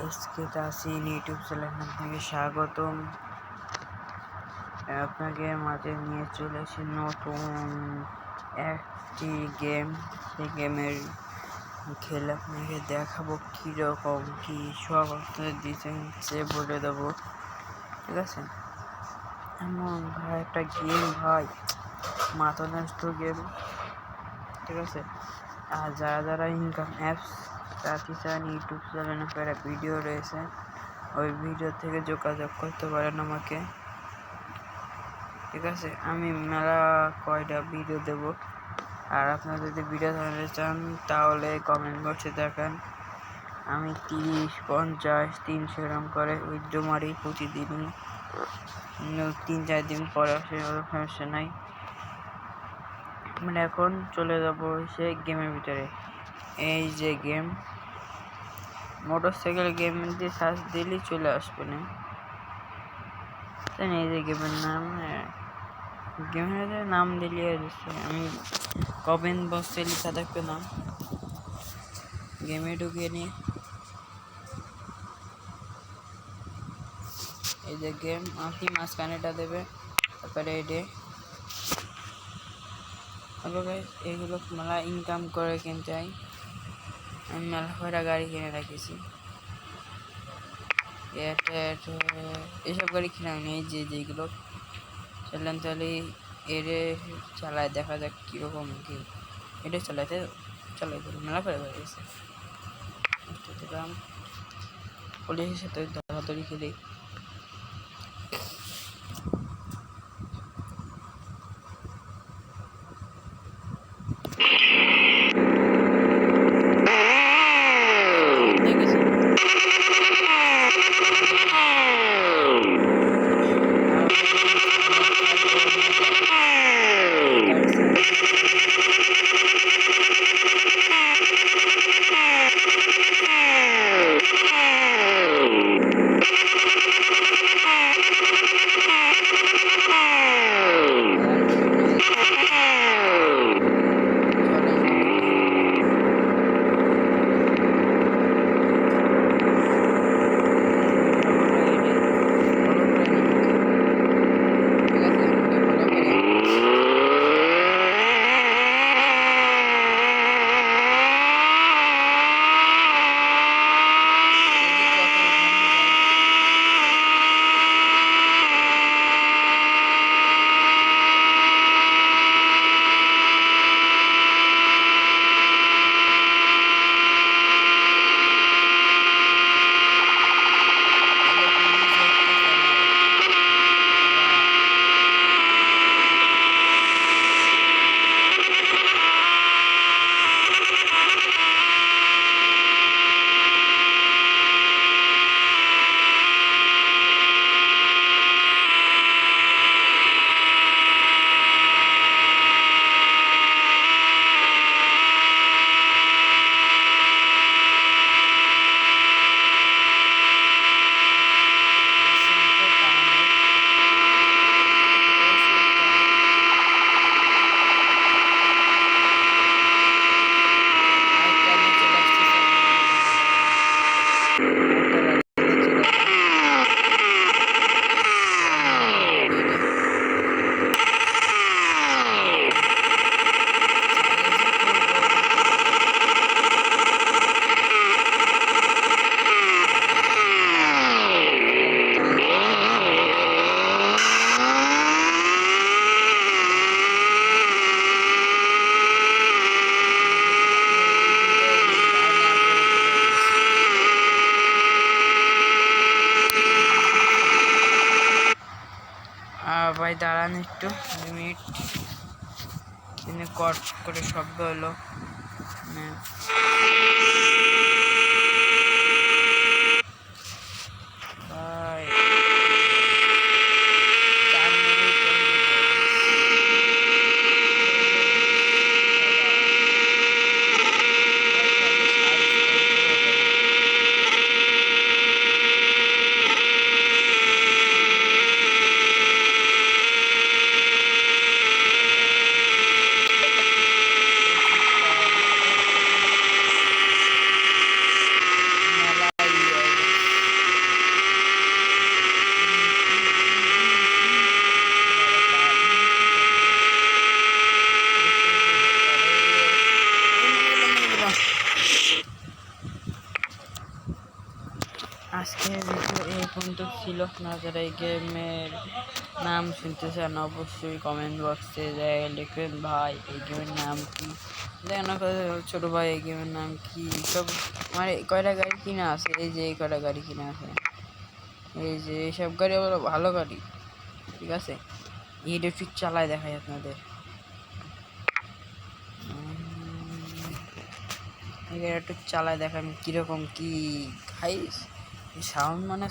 SK Tasin YouTube চ্যানেলে আপনাকে স্বাগতম। আপনাকে মাঝে নিয়ে চলেছি নতুন একটি গেম। সেই গেমের খেলে আপনাকে দেখাবো কীরকম কি সব আপনাদের ডিটেলসে বলে দেবো, ঠিক আছে? এমন ভাই একটা গেম, ভাই মাথা নষ্ট গেম, ঠিক আছে? আর যারা যারা ইনকাম অ্যাপস চালাতে চান, ইউটিউব চ্যানেলে একটা ভিডিও রয়েছে, ওই ভিডিও থেকে যোগাযোগ করতে পারেন আমাকে, ঠিক আছে? আমি মেলা কয়টা ভিডিও দেব। আর আপনারা যদি ভিডিও বানাতে চান তাহলে কমেন্ট বক্সে দেখান। আমি 30, 50, 300 এরকম করে উইথড্র মারি প্রতিদিনই। 3-4 দিন পরে আসে, সমস্যা নাই। মানে এখন চলে যাব সেই গেমের ভিতরে। এই যে গেম, মোটরসাইকেল গেম দিয়ে সার্চ দিলেই চলে আসবে না। এই যে গেমের নাম, গেমের নাম দিলে আমি কমেন্ট বক্সে লেখা থাকবে নাম, গেমে ঢুকিয়ে নিয়ে এই যে গেম আপনি মাঝখানেটা দেবে, তারপরে এগুলো মেলা ইনকাম করে কিনতে হয়। আমি মেলা কয়টা গাড়ি কিনে রাখেছি, এসব গাড়ি কিনে আমি এই যেগুলো চালান, তাহলে এরে চালায় দেখা যাক কিরকম কি। এটা চালাতে মেলা করে গেছে, পুলিশের সাথে ধরাধরি খেলে ভাই দাঁড়ান একটু 2 মিনিট, কিন্তু কট করে শব্দ হলো। আজকের ভিডিও এই পর্যন্ত ছিল। না যারা এই গেমের নাম শুনতে চান অবশ্যই কমেন্ট বক্সে লিখবেন ভাই এই গেমের নাম কি, দেখেন ছোট ভাই এই গেমের নাম কি। সব আমার কয়টা গাড়ি কিনা আছে, এই যে এই কয়টা গাড়ি কিনা আছে, এই যে এইসব গাড়ি আবার ভালো গাড়ি, ঠিক আছে। এটা একটু চালায় দেখাই আপনাদের। একটু চালায় দেখান কিরকম কি খাইস সাউন্ড, মানে